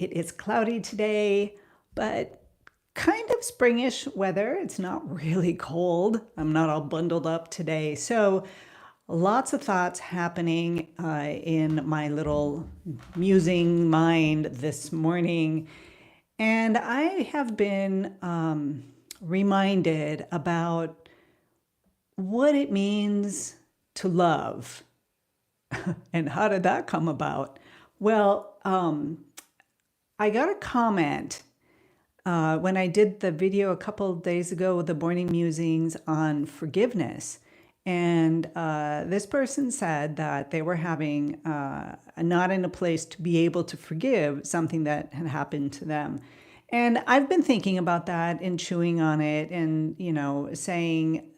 It is cloudy today, but kind of springish weather. It's not really cold. I'm not all bundled up today. So lots of thoughts happening in my little musing mind this morning. And I have been reminded about what it means to love. And how did that come about? Well, I got a comment when I did the video a couple of days ago with the Morning Musings on forgiveness. And this person said that they were having not in a place to be able to forgive something that had happened to them. And I've been thinking about that and chewing on it and, saying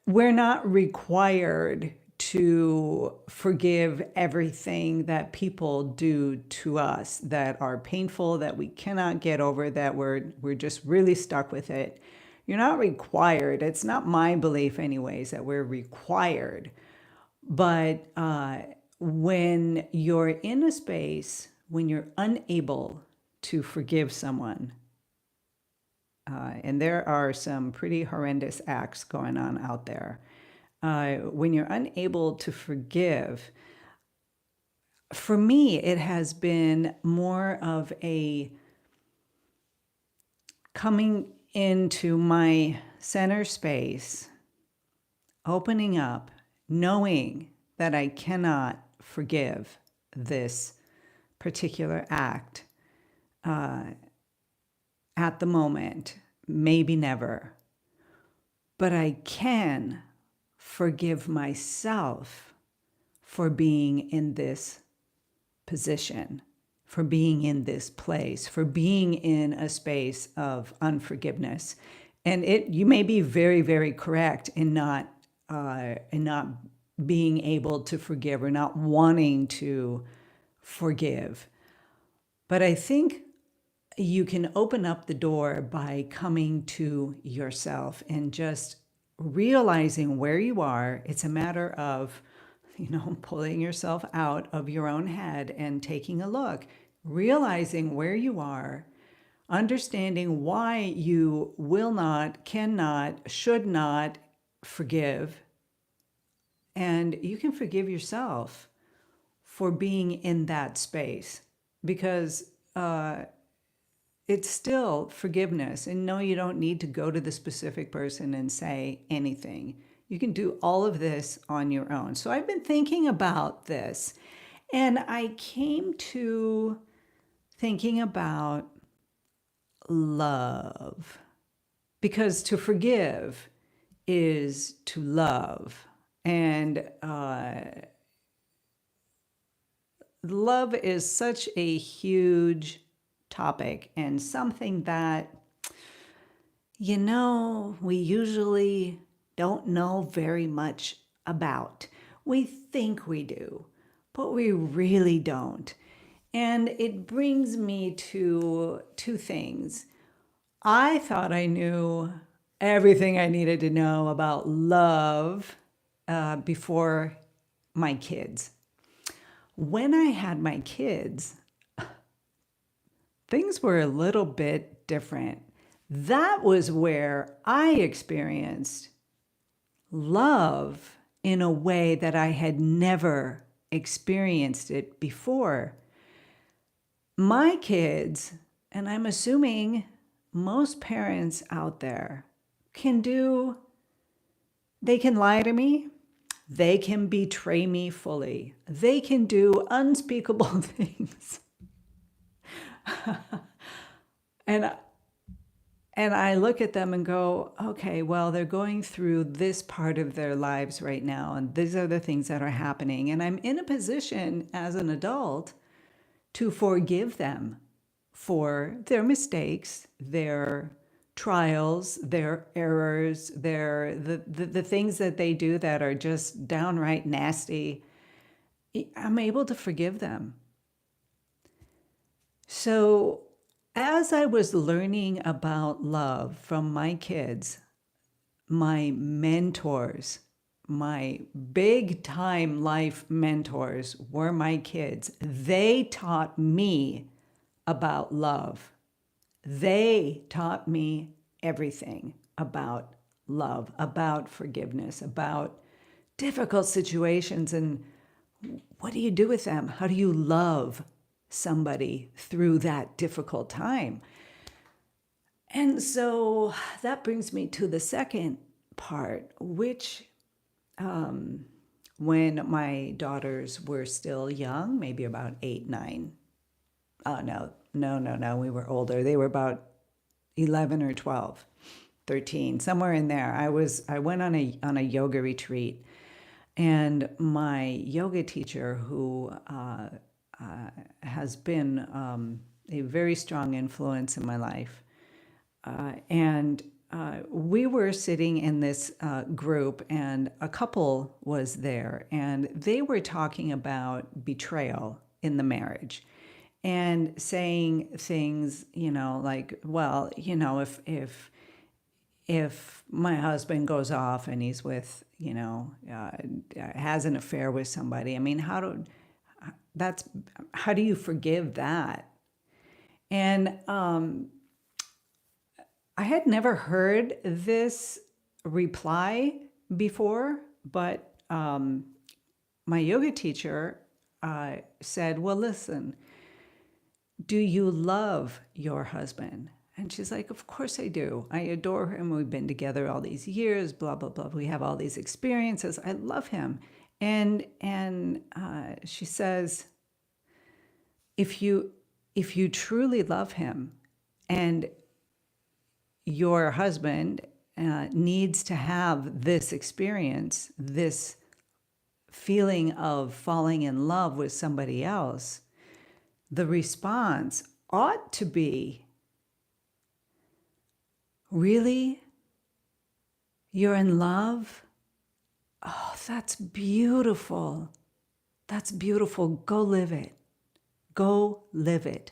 we're not required to forgive everything that people do to us that are painful, that we cannot get over, that we're just really stuck with it. You're not required. It's not my belief anyways that we're required. But when you're in a space, when you're unable to forgive someone, and there are some pretty horrendous acts going on out there, when you're unable to forgive, for me, it has been more of a coming into my center space, opening up, knowing that I cannot forgive this particular act at the moment, maybe never, but I can forgive myself for being in this position, for being in this place, for being in a space of unforgiveness. And you may be very, very correct in not being able to forgive or not wanting to forgive. But I think you can open up the door by coming to yourself and just realizing where you are. It's a matter of, pulling yourself out of your own head and taking a look, realizing where you are, understanding why you will not, cannot, should not forgive. And you can forgive yourself for being in that space, because it's still forgiveness. And no, you don't need to go to the specific person and say anything. You can do all of this on your own. So I've been thinking about this, and I came to thinking about love, because to forgive is to love. And love is such a huge topic and something that, we usually don't know very much about. We think we do, but we really don't. And it brings me to two things. I thought I knew everything I needed to know about love before my kids. When I had my kids, things were a little bit different. That was where I experienced love in a way that I had never experienced it before. My kids, and I'm assuming most parents out there, they can lie to me. They can betray me fully. They can do unspeakable things. And I look at them and go, okay, well, they're going through this part of their lives right now, and these are the things that are happening. And I'm in a position as an adult to forgive them for their mistakes, their trials, their errors, the things that they do that are just downright nasty. I'm able to forgive them. So as I was learning about love from my kids, my mentors, my big time life mentors were my kids. They taught me about love. They taught me everything about love, about forgiveness, about difficult situations, and what do you do with them? How do you love somebody through that difficult time? And so that brings me to the second part, which when my daughters were still young, maybe about 8, 9. Oh, no. We were older. They were about 11 or 12, 13, somewhere in there. I went on a yoga retreat, and my yoga teacher, who has been a very strong influence in my life, and we were sitting in this group, and a couple was there, and they were talking about betrayal in the marriage and saying things, like, well, if my husband goes off and he's with, has an affair with somebody, I mean, how do you forgive that? And I had never heard this reply before, but my yoga teacher said, well, listen, do you love your husband? And she's like, of course I do. I adore him. We've been together all these years, blah, blah, blah. We have all these experiences. I love him. And she says, if you truly love him and your husband needs to have this experience, this feeling of falling in love with somebody else, the response ought to be, really? You're in love? Oh, that's beautiful. That's beautiful. Go live it. Go live it.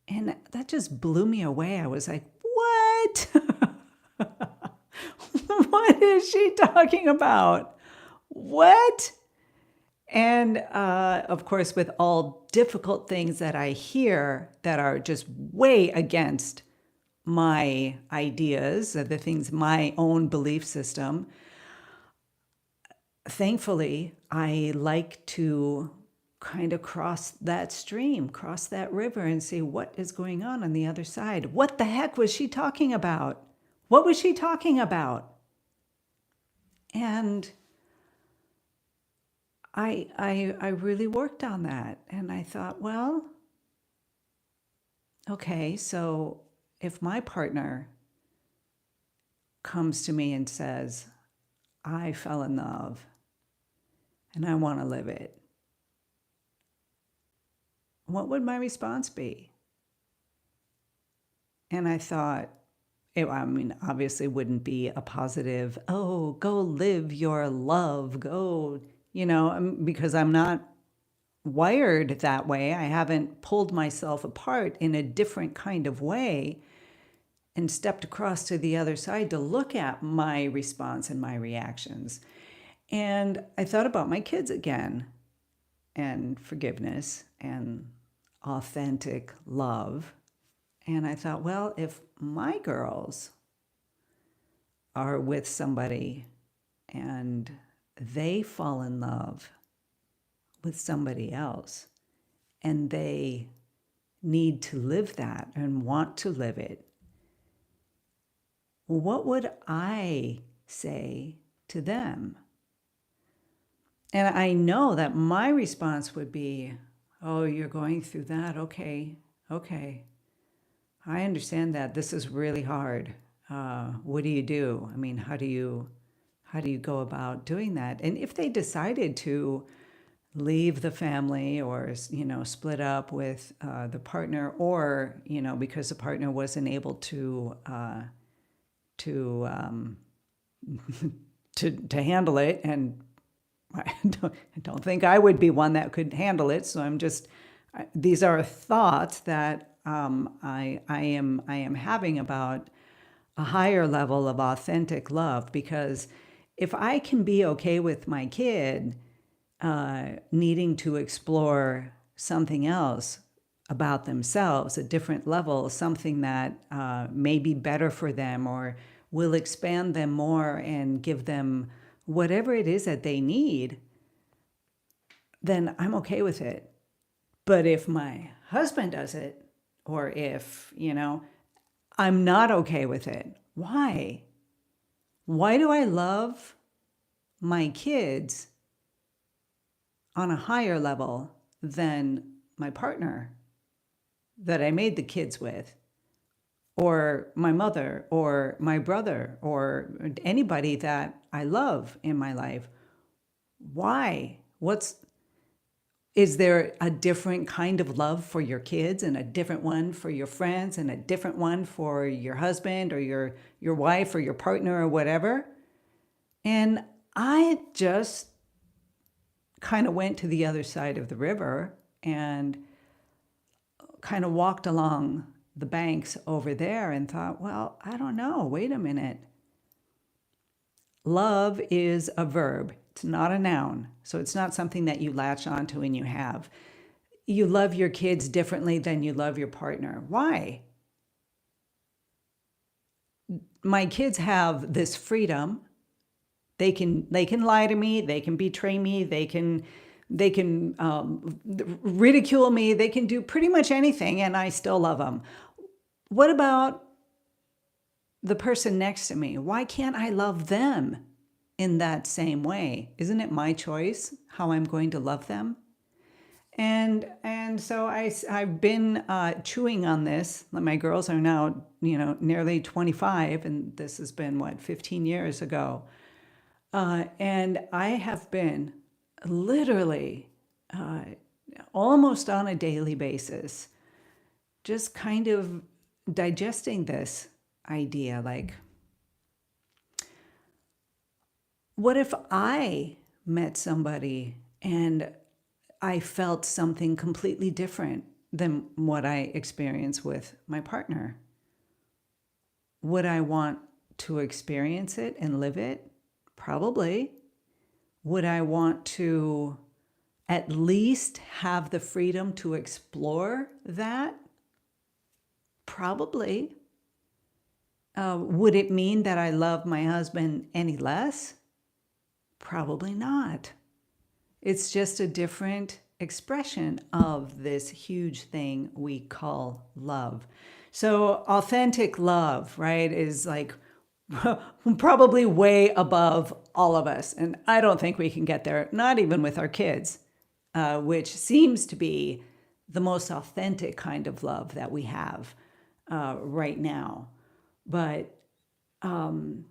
And that just blew me away. I was like, what? What is she talking about? What? And of course, with all difficult things that I hear that are just way against my ideas, the things, my own belief system, thankfully, I like to kind of cross that stream, cross that river, and see what is going on the other side. What the heck was she talking about? What was she talking about? And I really worked on that, and I thought, well, okay, so if my partner comes to me and says, I fell in love and I want to live it, what would my response be? And I thought, obviously wouldn't be a positive, oh, go live your love, go, because I'm not wired that way. I haven't pulled myself apart in a different kind of way and stepped across to the other side to look at my response and my reactions. And I thought about my kids again, and forgiveness and authentic love. And I thought, well, if my girls are with somebody and they fall in love with somebody else and they need to live that and want to live it, what would I say to them? And I know that my response would be, oh, you're going through that? Okay. I understand that. This is really hard. What do you do? I mean, how do you go about doing that? And if they decided to leave the family or, split up with the partner, or, because the partner wasn't able to handle it, and I don't think I would be one that could handle it. So these are thoughts that I am having about a higher level of authentic love, because if I can be okay with my kid needing to explore something else about themselves, a different level, something that may be better for them or will expand them more and give them whatever it is that they need, then I'm okay with it. But if my husband does it, or if, I'm not okay with it, why? Why do I love my kids on a higher level than my partner that I made the kids with, or my mother, or my brother, or anybody that I love in my life? Why? Is there a different kind of love for your kids and a different one for your friends and a different one for your husband or your wife or your partner or whatever? And I just kind of went to the other side of the river and kind of walked along the banks over there and thought, well, I don't know. Wait a minute. Love is a verb. It's not a noun. So it's not something that you latch onto and you have. You love your kids differently than you love your partner. Why? My kids have this freedom. They can lie to me. They can betray me. They can ridicule me. They can do pretty much anything, and I still love them. What about the person next to me? Why can't I love them in that same way? Isn't it my choice how I'm going to love them? And so I've been chewing on this. My girls are now nearly 25, and this has been 15 years ago. And I have been literally almost on a daily basis just kind of digesting this idea, like, what if I met somebody and I felt something completely different than what I experience with my partner? Would I want to experience it and live it? Probably. Would I want to at least have the freedom to explore that? Probably. Would it mean that I love my husband any less? Probably not. It's just a different expression of this huge thing we call love. So authentic love, right, is like probably way above all of us. And I don't think we can get there, not even with our kids, which seems to be the most authentic kind of love that we have right now. But, and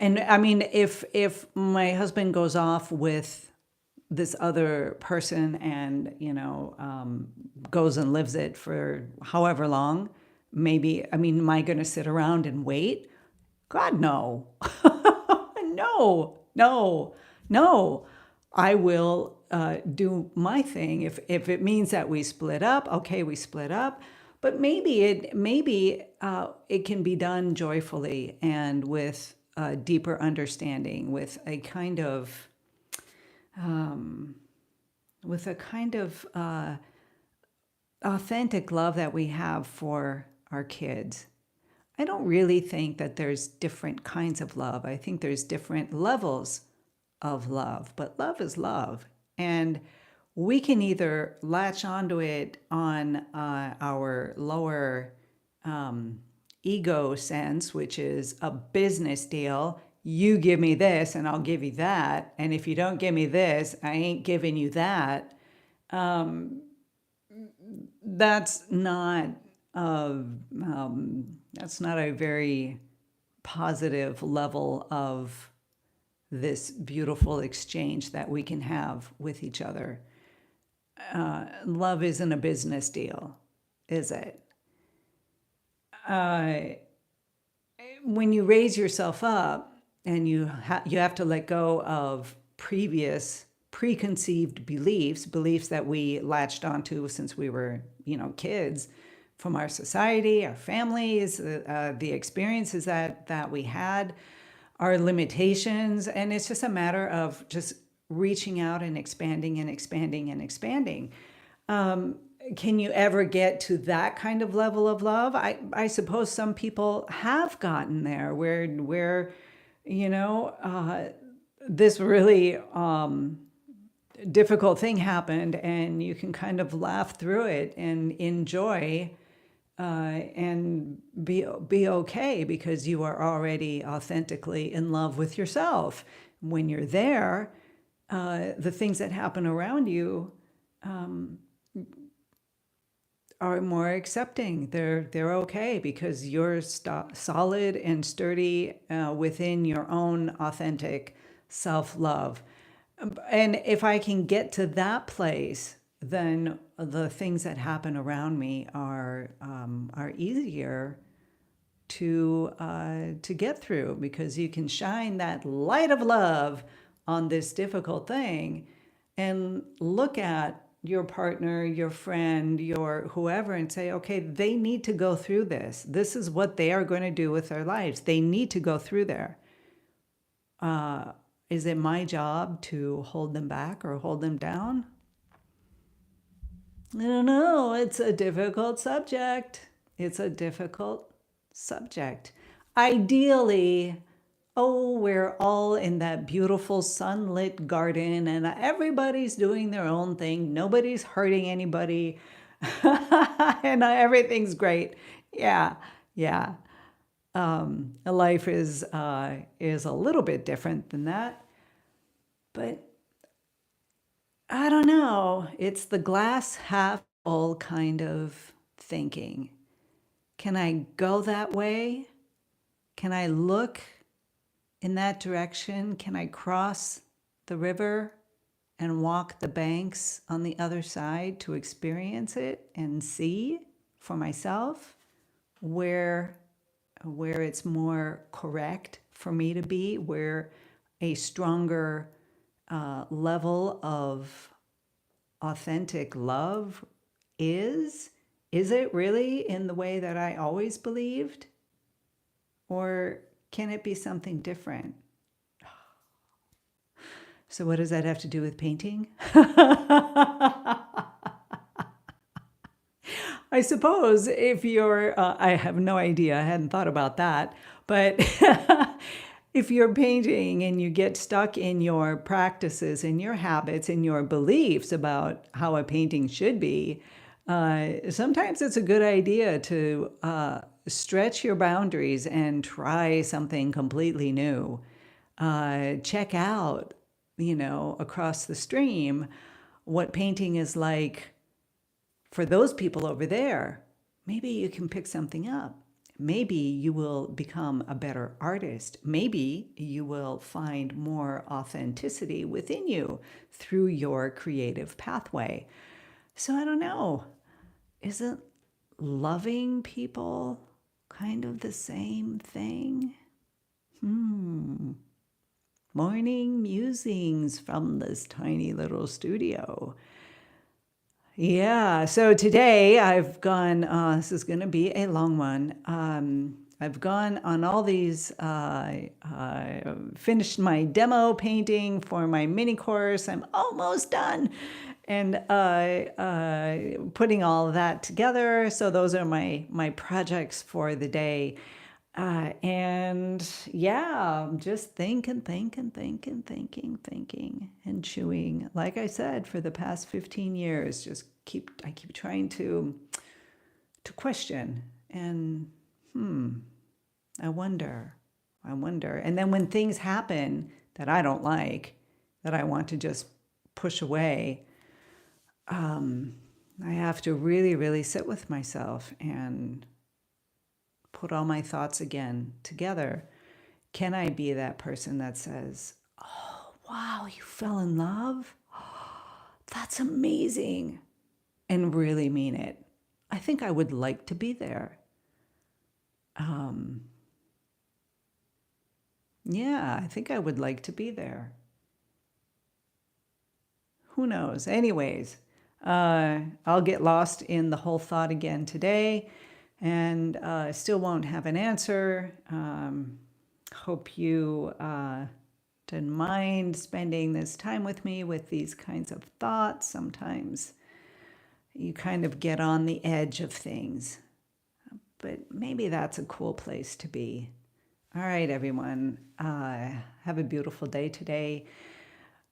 I mean, if my husband goes off with this other person and, goes and lives it for however long, maybe, am I going to sit around and wait? God, no. No. I will do my thing. If it means that we split up, okay, we split up. But maybe it can be done joyfully and with a deeper understanding, with a kind of authentic love that we have for our kids. I don't really think that there's different kinds of love. I think there's different levels of love, but love is love. And we can either latch onto it on our lower ego sense, which is a business deal. You give me this and I'll give you that. And if you don't give me this, I ain't giving you that. That's not a very positive level of this beautiful exchange that we can have with each other. Love isn't a business deal, is it? When you raise yourself up and you have to let go of previous preconceived beliefs that we latched onto since we were, kids, from our society, our families, the experiences that we had. our limitations. And it's just a matter of just reaching out and expanding and expanding and expanding. Can you ever get to that kind of level of love? I suppose some people have gotten there where you know, this really difficult thing happened and you can kind of laugh through it and enjoy and be okay because you are already authentically in love with yourself. When you're there, the things that happen around you are more accepting. They're okay because you're solid and sturdy within your own authentic self-love. And if I can get to that place, then the things that happen around me are easier to get through because you can shine that light of love on this difficult thing and look at your partner, your friend, your whoever, and say, okay, they need to go through this. This is what they are going to do with their lives. They need to go through there. Is it my job to hold them back or hold them down? I don't know. It's a difficult subject. It's a difficult subject. Ideally, oh, we're all in that beautiful sunlit garden and everybody's doing their own thing. Nobody's hurting anybody. And everything's great. Yeah, yeah. Life is a little bit different than that. But I don't know. It's the glass half full kind of thinking. Can I go that way? Can I look in that direction? Can I cross the river and walk the banks on the other side to experience it and see for myself where it's more correct for me to be, where a stronger level of authentic love is? Is it really in the way that I always believed? Or can it be something different? So what does that have to do with painting? I suppose if you're, I have no idea, I hadn't thought about that, but if you're painting and you get stuck in your practices and your habits and your beliefs about how a painting should be, sometimes it's a good idea to stretch your boundaries and try something completely new. Check out, across the stream, what painting is like for those people over there. Maybe you can pick something up. Maybe you will become a better artist. Maybe you will find more authenticity within you through your creative pathway. So I don't know. Isn't loving people kind of the same thing? Morning musings from this tiny little studio. Yeah, so today I've gone, this is going to be a long one. I've gone on all these, finished my demo painting for my mini course. I'm almost done. And putting all of that together. So those are my projects for the day. And yeah, I'm just thinking and chewing. Like I said, for the past 15 years, I keep trying to question and I wonder. And then when things happen that I don't like, that I want to just push away, I have to really, really sit with myself and put all my thoughts again together. Can I be that person that says, oh, wow, you fell in love? That's amazing. And really mean it. I think I would like to be there. Yeah, I think I would like to be there. Who knows? Anyways, I'll get lost in the whole thought again today and still won't have an answer. hope you didn't mind spending this time with me with these kinds of thoughts. Sometimes you kind of get on the edge of things, but maybe that's a cool place to be. All right, everyone. Have a beautiful day today.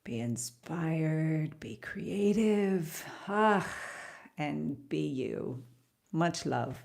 Be inspired, be creative, and be you. Much love.